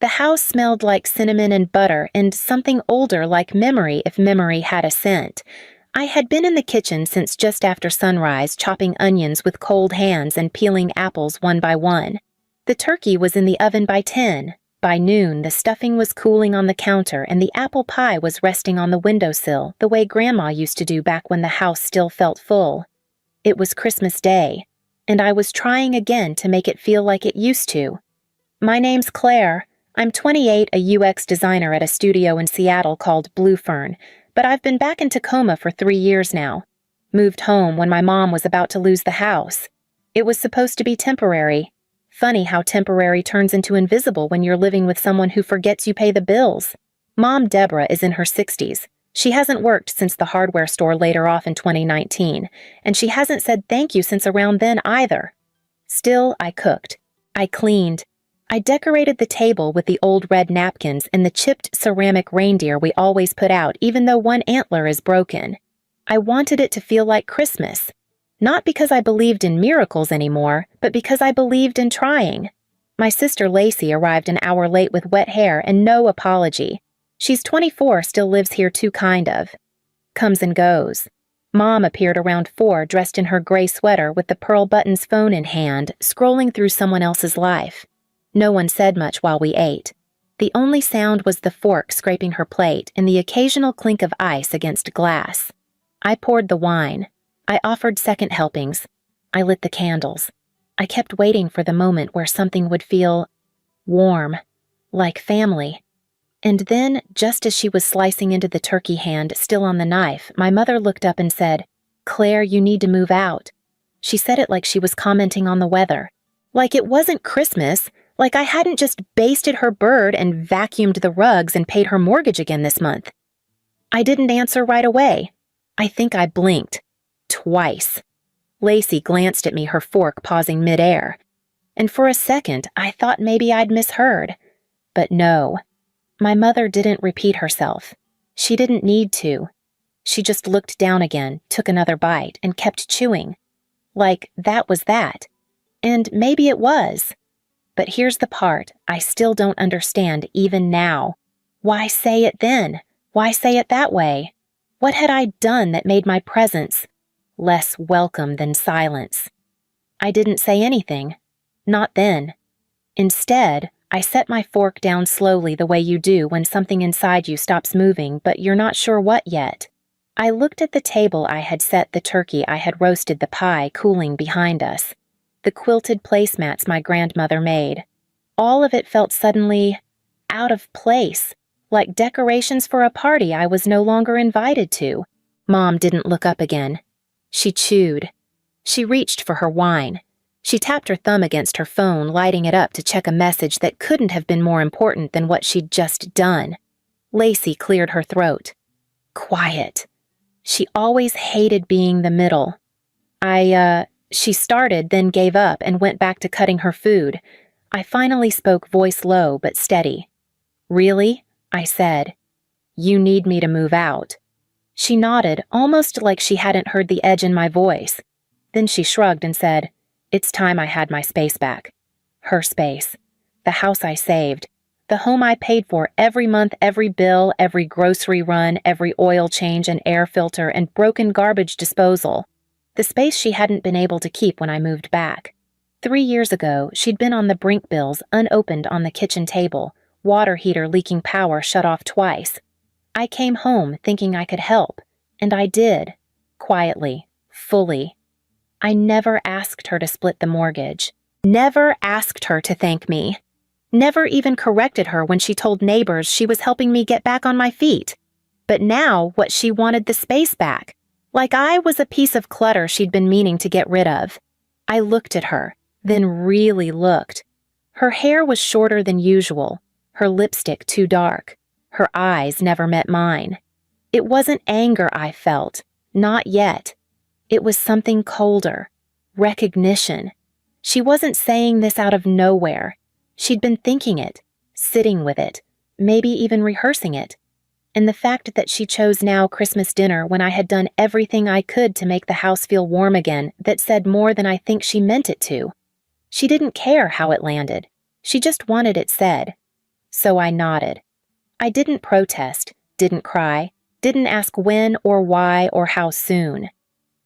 The house smelled like cinnamon and butter and something older like memory if memory had a scent. I had been in the kitchen since just after sunrise, chopping onions with cold hands and peeling apples one by one. The turkey was in the oven by 10. By noon, the stuffing was cooling on the counter and the apple pie was resting on the windowsill, the way Grandma used to do back when the house still felt full. It was Christmas Day, and I was trying again to make it feel like it used to. "My name's Claire. I'm 28, a UX designer at a studio in Seattle called Blue Fern, but I've been back in Tacoma for 3 years now. Moved home when my mom was about to lose the house. It was supposed to be temporary. Funny how temporary turns into invisible when you're living with someone who forgets you pay the bills. Mom Deborah is in her 60s. She hasn't worked since the hardware store laid her off in 2019, and she hasn't said thank you since around then either. Still, I cooked. I cleaned. I decorated the table with the old red napkins and the chipped ceramic reindeer we always put out even though one antler is broken. I wanted it to feel like Christmas. Not because I believed in miracles anymore, but because I believed in trying. My sister Lacey arrived an hour late with wet hair and no apology. She's 24, still lives here too, kind of. Comes and goes. Mom appeared around 4 dressed in her gray sweater with the pearl buttons phone in hand, scrolling through someone else's life. No one said much while we ate. The only sound was the fork scraping her plate and the occasional clink of ice against glass. I poured the wine. I offered second helpings. I lit the candles. I kept waiting for the moment where something would feel warm, like family. And then, just as she was slicing into the turkey hand still on the knife, my mother looked up and said, "Claire, you need to move out." She said it like she was commenting on the weather. Like it wasn't Christmas, like I hadn't just basted her bird and vacuumed the rugs and paid her mortgage again this month. I didn't answer right away. I think I blinked. Twice. Lacey glanced at me, her fork pausing midair. And for a second, I thought maybe I'd misheard. But no. My mother didn't repeat herself. She didn't need to. She just looked down again, took another bite, and kept chewing. Like that was that. And maybe it was. But here's the part I still don't understand even now. Why say it then? Why say it that way? What had I done that made my presence less welcome than silence? I didn't say anything. Not then. Instead, I set my fork down slowly the way you do when something inside you stops moving, but you're not sure what yet. I looked at the table I had set the turkey I had roasted the pie cooling behind us. The quilted placemats my grandmother made. All of it felt suddenly out of place, like decorations for a party I was no longer invited to. Mom didn't look up again. She chewed. She reached for her wine. She tapped her thumb against her phone, lighting it up to check a message that couldn't have been more important than what she'd just done. Lacey cleared her throat. Quiet. She always hated being the middle. She started, then gave up and went back to cutting her food. I finally spoke, voice low but steady. "Really?" I said. "You need me to move out." She nodded, almost like she hadn't heard the edge in my voice. Then she shrugged and said, "It's time I had my space back." Her space. The house I saved. The home I paid for every month, every bill, every grocery run, every oil change and air filter and broken garbage disposal. The space she hadn't been able to keep when I moved back. 3 years ago, she'd been on the brink bills, unopened on the kitchen table, water heater leaking power shut off twice. I came home thinking I could help, and I did. Quietly. Fully. I never asked her to split the mortgage. Never asked her to thank me. Never even corrected her when she told neighbors she was helping me get back on my feet. But now, what she wanted the space back. Like I was a piece of clutter she'd been meaning to get rid of. I looked at her, then really looked. Her hair was shorter than usual, her lipstick too dark. Her eyes never met mine. It wasn't anger I felt, not yet. It was something colder, recognition. She wasn't saying this out of nowhere. She'd been thinking it, sitting with it, maybe even rehearsing it. And the fact that she chose now Christmas dinner when I had done everything I could to make the house feel warm again, that said more than I think she meant it to. She didn't care how it landed. She just wanted it said. so I nodded. I didn't protest, didn't cry, didn't ask when or why or how soon.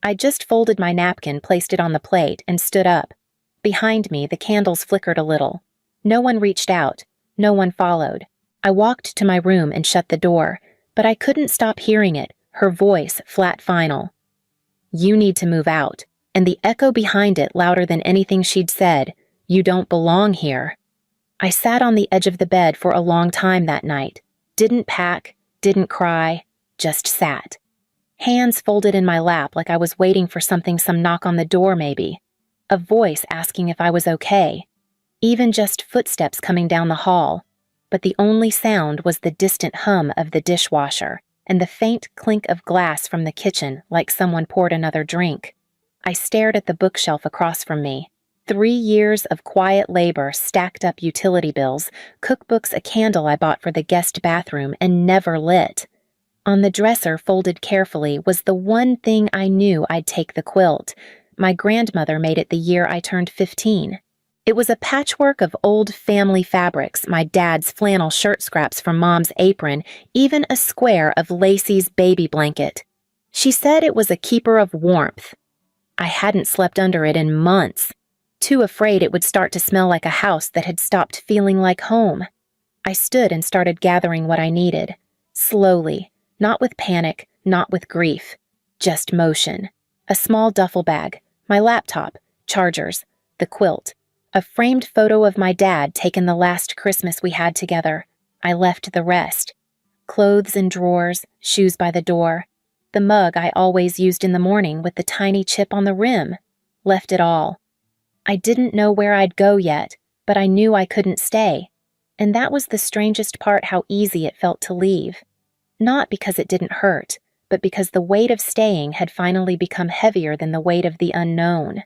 I just folded my napkin, placed it on the plate, and stood up. Behind me, the candles flickered a little. No one reached out. No one followed. I walked to my room and shut the door, but I couldn't stop hearing it, her voice flat final. "You need to move out," and the echo behind it louder than anything she'd said, "You don't belong here." I sat on the edge of the bed for a long time that night. Didn't pack, didn't cry, just sat. Hands folded in my lap like I was waiting for something, some knock on the door maybe. A voice asking if I was okay. Even just footsteps coming down the hall. But the only sound was the distant hum of the dishwasher and the faint clink of glass from the kitchen like someone poured another drink. I stared at the bookshelf across from me. 3 years of quiet labor, stacked up utility bills, cookbooks, a candle I bought for the guest bathroom and never lit. On the dresser, folded carefully, was the one thing I knew I'd take: the quilt. My grandmother made it the year I turned 15. It was a patchwork of old family fabrics, my dad's flannel shirt scraps from Mom's apron, even a square of Lacey's baby blanket. She said it was a keeper of warmth. I hadn't slept under it in months, too afraid it would start to smell like a house that had stopped feeling like home. I stood and started gathering what I needed, slowly, not with panic, not with grief, just motion. A small duffel bag, my laptop, chargers, the quilt, a framed photo of my dad taken the last Christmas we had together. I left the rest. Clothes in drawers, shoes by the door, the mug I always used in the morning with the tiny chip on the rim. Left it all. I didn't know where I'd go yet, but I knew I couldn't stay. And that was the strangest part, how easy it felt to leave. Not because it didn't hurt, but because the weight of staying had finally become heavier than the weight of the unknown.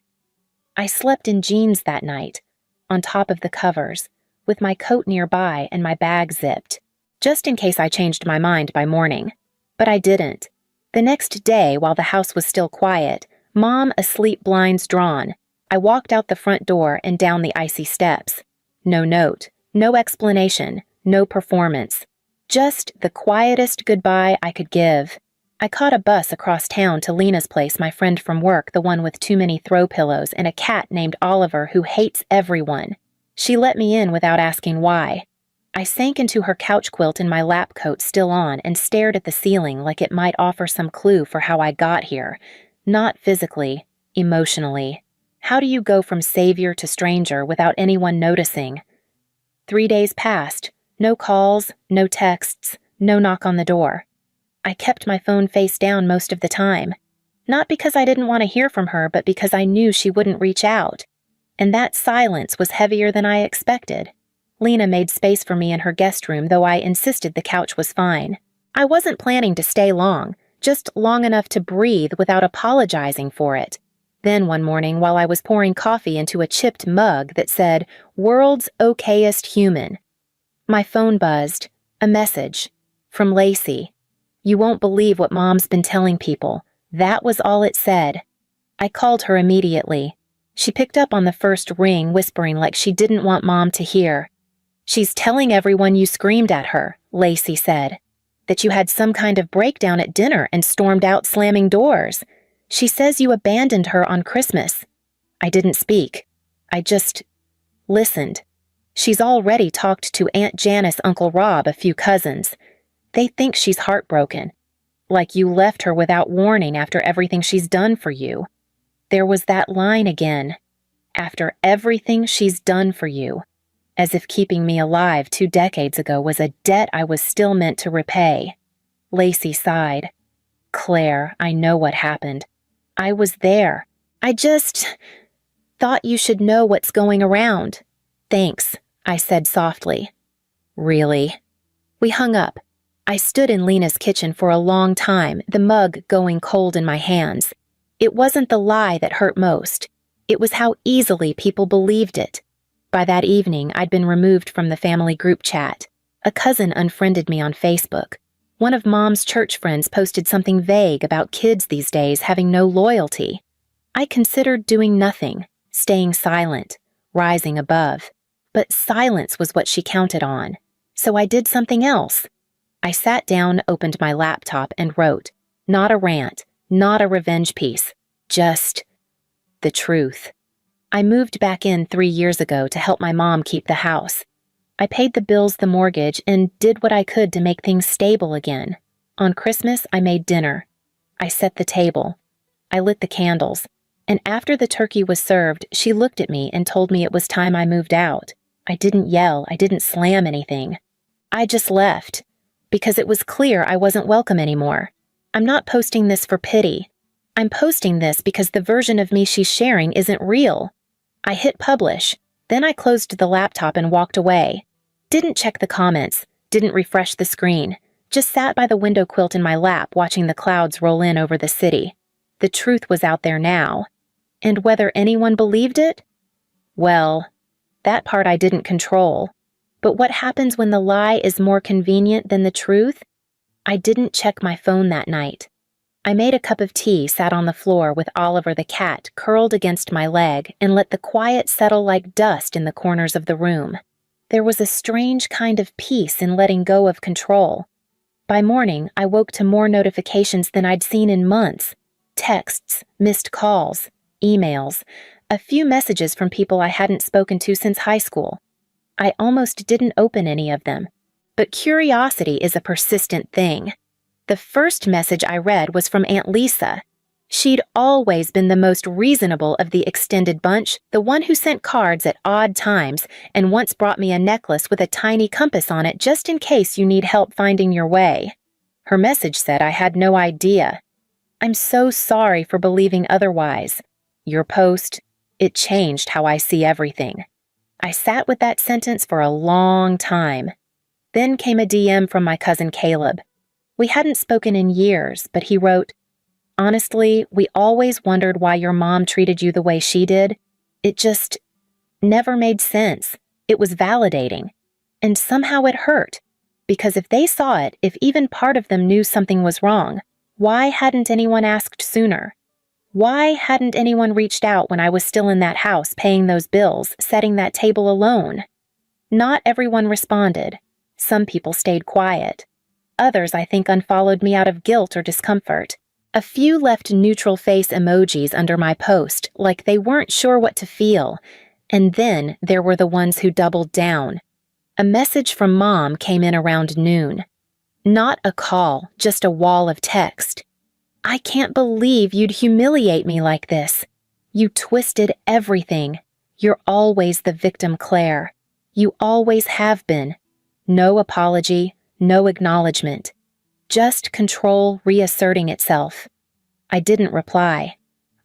I slept in jeans that night, on top of the covers, with my coat nearby and my bag zipped, just in case I changed my mind by morning. But I didn't. The next day, while the house was still quiet, Mom asleep, blinds drawn, I walked out the front door and down the icy steps. No note, no explanation, no performance. Just the quietest goodbye I could give. I caught a bus across town to Lena's place, my friend from work, the one with too many throw pillows and a cat named Oliver who hates everyone. She let me in without asking why. I sank into her couch quilt in my lap coat still on and stared at the ceiling like it might offer some clue for how I got here. Not physically, emotionally. How do you go from savior to stranger without anyone noticing? 3 days passed. No calls, no texts, no knock on the door. I kept my phone face down most of the time. Not because I didn't want to hear from her, but because I knew she wouldn't reach out. And that silence was heavier than I expected. Lena made space for me in her guest room, though I insisted the couch was fine. I wasn't planning to stay long, just long enough to breathe without apologizing for it. Then one morning, while I was pouring coffee into a chipped mug that said, "World's Okayest Human," my phone buzzed. A message. From Lacey. "You won't believe what Mom's been telling people." That was all it said. I called her immediately. She picked up on the first ring, whispering like she didn't want Mom to hear. "She's telling everyone you screamed at her," Lacey said. "That you had some kind of breakdown at dinner and stormed out slamming doors. She says you abandoned her on Christmas." I didn't speak. I just listened. "She's already talked to Aunt Janice, Uncle Rob, a few cousins. They think she's heartbroken. Like you left her without warning after everything she's done for you." There was that line again. "After everything she's done for you." As if keeping me alive 2 decades ago was a debt I was still meant to repay. Lacey sighed. "Claire, I know what happened. I was there. I just thought you should know what's going around." "Thanks," I said softly. "Really?" We hung up. I stood in Lena's kitchen for a long time, the mug going cold in my hands. It wasn't the lie that hurt most. It was how easily people believed it. By that evening, I'd been removed from the family group chat. A cousin unfriended me on Facebook. One of Mom's church friends posted something vague about kids these days having no loyalty. I considered doing nothing, staying silent, rising above. But silence was what she counted on. So I did something else. I sat down, opened my laptop, and wrote, not a rant, not a revenge piece, just the truth. I moved back in 3 years ago to help my mom keep the house. I paid the bills, the mortgage, and did what I could to make things stable again. On Christmas, I made dinner. I set the table. I lit the candles. And after the turkey was served, she looked at me and told me it was time I moved out. I didn't yell. I didn't slam anything. I just left. Because it was clear I wasn't welcome anymore. I'm not posting this for pity. I'm posting this because the version of me she's sharing isn't real. I hit publish. Then I closed the laptop and walked away. Didn't check the comments. Didn't refresh the screen. Just sat by the window quilt in my lap watching the clouds roll in over the city. The truth was out there now. And whether anyone believed it? Well, that part I didn't control. But what happens when the lie is more convenient than the truth? I didn't check my phone that night. I made a cup of tea, sat on the floor with Oliver the cat curled against my leg, and let the quiet settle like dust in the corners of the room. There was a strange kind of peace in letting go of control. By morning, I woke to more notifications than I'd seen in months. Texts, missed calls, emails, a few messages from people I hadn't spoken to since high school. I almost didn't open any of them. But curiosity is a persistent thing. The first message I read was from Aunt Lisa. She'd always been the most reasonable of the extended bunch, the one who sent cards at odd times, and once brought me a necklace with a tiny compass on it just in case you need help finding your way. Her message said I had no idea. I'm so sorry for believing otherwise. Your post, it changed how I see everything. I sat with that sentence for a long time. Then came a DM from my cousin Caleb. We hadn't spoken in years, but he wrote, honestly, we always wondered why your mom treated you the way she did. It just never made sense. It was validating. And somehow it hurt. Because if they saw it, if even part of them knew something was wrong, why hadn't anyone asked sooner? Why hadn't anyone reached out when I was still in that house paying those bills, setting that table alone? Not everyone responded. Some people stayed quiet. Others, I think, unfollowed me out of guilt or discomfort. A few left neutral face emojis under my post, like they weren't sure what to feel. And then there were the ones who doubled down. A message from Mom came in around noon. Not a call, just a wall of text. I can't believe you'd humiliate me like this. You twisted everything. You're always the victim, Claire. You always have been. No apology, no acknowledgement. Just control reasserting itself. I didn't reply.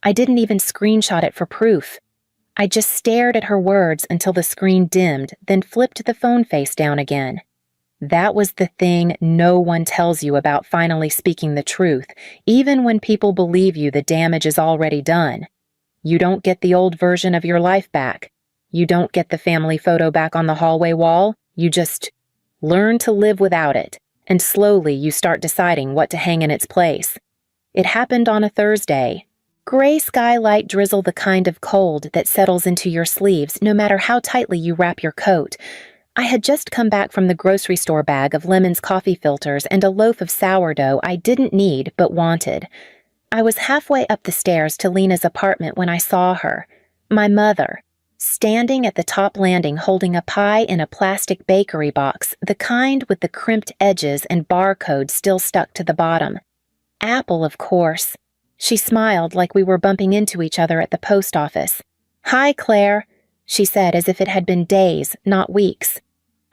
I didn't even screenshot it for proof. I just stared at her words until the screen dimmed, then flipped the phone face down again. That was the thing no one tells you about finally speaking the truth, even when people believe you the damage is already done. You don't get the old version of your life back. You don't get the family photo back on the hallway wall. You just learn to live without it, and slowly you start deciding what to hang in its place. It happened on a Thursday. Gray skylight drizzle, the kind of cold that settles into your sleeves no matter how tightly you wrap your coat. I had just come back from the grocery store bag of Lemon's coffee filters and a loaf of sourdough I didn't need but wanted. I was halfway up the stairs to Lena's apartment when I saw her, my mother, standing at the top landing holding a pie in a plastic bakery box, the kind with the crimped edges and barcode still stuck to the bottom. Apple, of course. She smiled like we were bumping into each other at the post office. "Hi, Claire," she said as if it had been days, not weeks.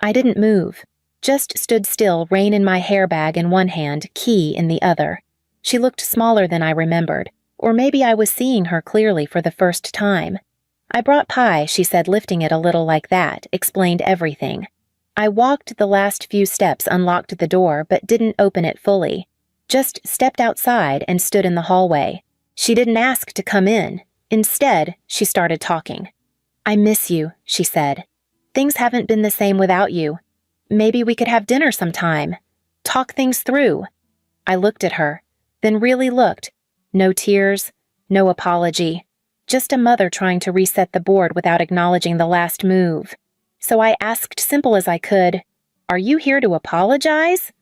I didn't move, just stood still, rein in my hair bag in one hand, key in the other. She looked smaller than I remembered, or maybe I was seeing her clearly for the first time. "I brought pie," she said, lifting it a little like that, explained everything. I walked the last few steps, unlocked the door, but didn't open it fully. Just stepped outside and stood in the hallway. She didn't ask to come in. Instead, she started talking. "I miss you," she said. "Things haven't been the same without you. Maybe we could have dinner sometime. Talk things through." I looked at her, then really looked. No tears, no apology. Just a mother trying to reset the board without acknowledging the last move. So I asked, simple as I could, "Are you here to apologize?"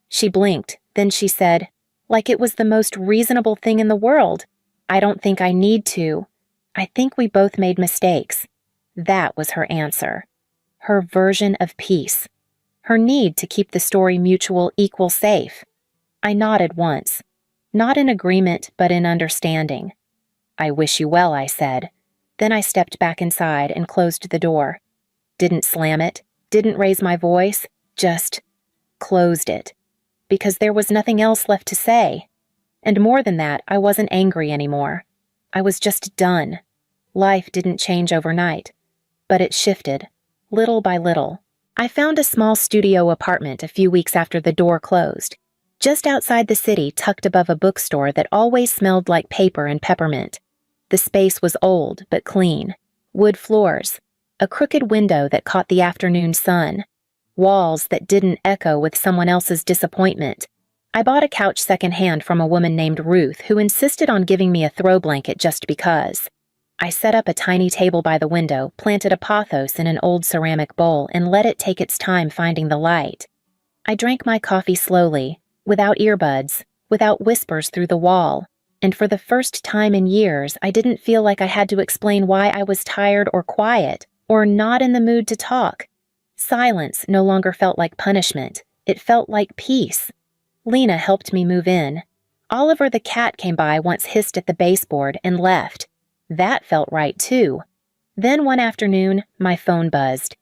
She blinked, then she said, like it was the most reasonable thing in the world, "I don't think I need to. I think we both made mistakes." That was her answer. Her version of peace. Her need to keep the story mutual equal safe. I nodded once. Not in agreement, but in understanding. "I wish you well," I said. Then I stepped back inside and closed the door. Didn't slam it, didn't raise my voice, just closed it. Because there was nothing else left to say. And more than that, I wasn't angry anymore. I was just done. Life didn't change overnight. But it shifted, little by little. I found a small studio apartment a few weeks after the door closed, just outside the city, tucked above a bookstore that always smelled like paper and peppermint. The space was old but clean. Wood floors, a crooked window that caught the afternoon sun, walls that didn't echo with someone else's disappointment. I bought a couch secondhand from a woman named Ruth who insisted on giving me a throw blanket just because. I set up a tiny table by the window, planted a pothos in an old ceramic bowl, and let it take its time finding the light. I drank my coffee slowly, without earbuds, without whispers through the wall, and for the first time in years, I didn't feel like I had to explain why I was tired or quiet, or not in the mood to talk. Silence no longer felt like punishment. It felt like peace. Lena helped me move in. Oliver the cat came by once, hissed at the baseboard, and left. That felt right, too. Then one afternoon, my phone buzzed.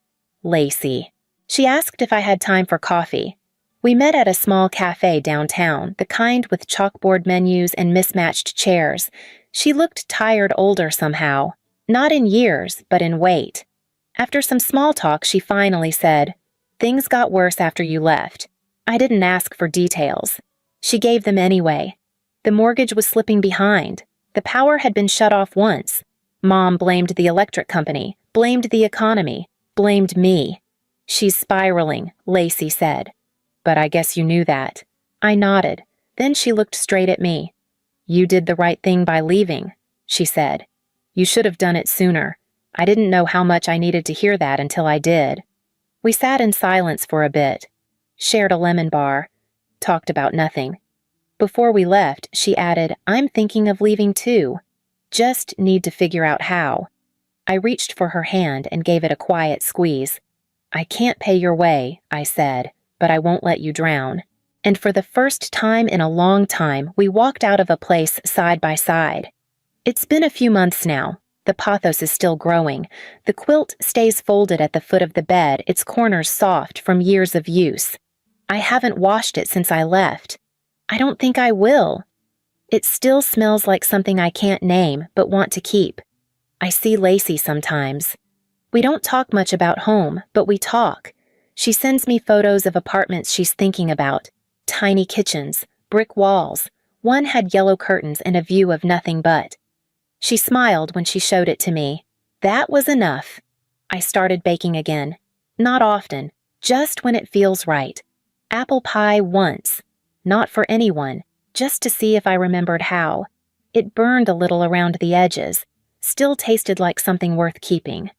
Lacey. She asked if I had time for coffee. We met at a small cafe downtown, the kind with chalkboard menus and mismatched chairs. She looked tired older somehow. Not in years, but in weight. After some small talk, she finally said, "Things got worse after you left." I didn't ask for details. She gave them anyway. The mortgage was slipping behind. The power had been shut off once. Mom blamed the electric company, blamed the economy, blamed me. "She's spiraling," Lacey said. "But I guess you knew that." I nodded. Then she looked straight at me. "You did the right thing by leaving," she said. "You should have done it sooner. I didn't know how much I needed to hear that until I did." We sat in silence for a bit, shared a lemon bar, talked about nothing. Before we left, she added, "I'm thinking of leaving too. Just need to figure out how." I reached for her hand and gave it a quiet squeeze. "I can't pay your way," I said, "but I won't let you drown." And for the first time in a long time, we walked out of a place side by side. It's been a few months now. The pothos is still growing. The quilt stays folded at the foot of the bed, its corners soft from years of use. I haven't washed it since I left. I don't think I will. It still smells like something I can't name but want to keep. I see Lacey sometimes. We don't talk much about home, but we talk. She sends me photos of apartments she's thinking about. Tiny kitchens, brick walls. One had yellow curtains and a view of nothing but. She smiled when she showed it to me. That was enough. I started baking again. Not often, just when it feels right. Apple pie once. Not for anyone, just to see if I remembered how. It burned a little around the edges. Still tasted like something worth keeping.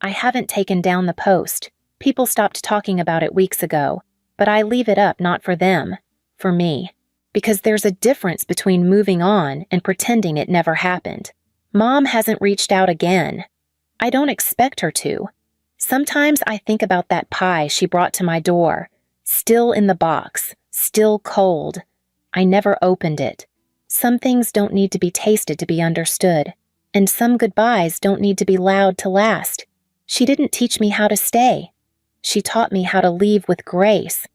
I haven't taken down the post. People stopped talking about it weeks ago, but I leave it up not for them, for me. Because there's a difference between moving on and pretending it never happened. Mom hasn't reached out again. I don't expect her to. Sometimes I think about that pie she brought to my door, still in the box, still cold. I never opened it. Some things don't need to be tasted to be understood, and some goodbyes don't need to be loud to last. She didn't teach me how to stay. She taught me how to leave with grace,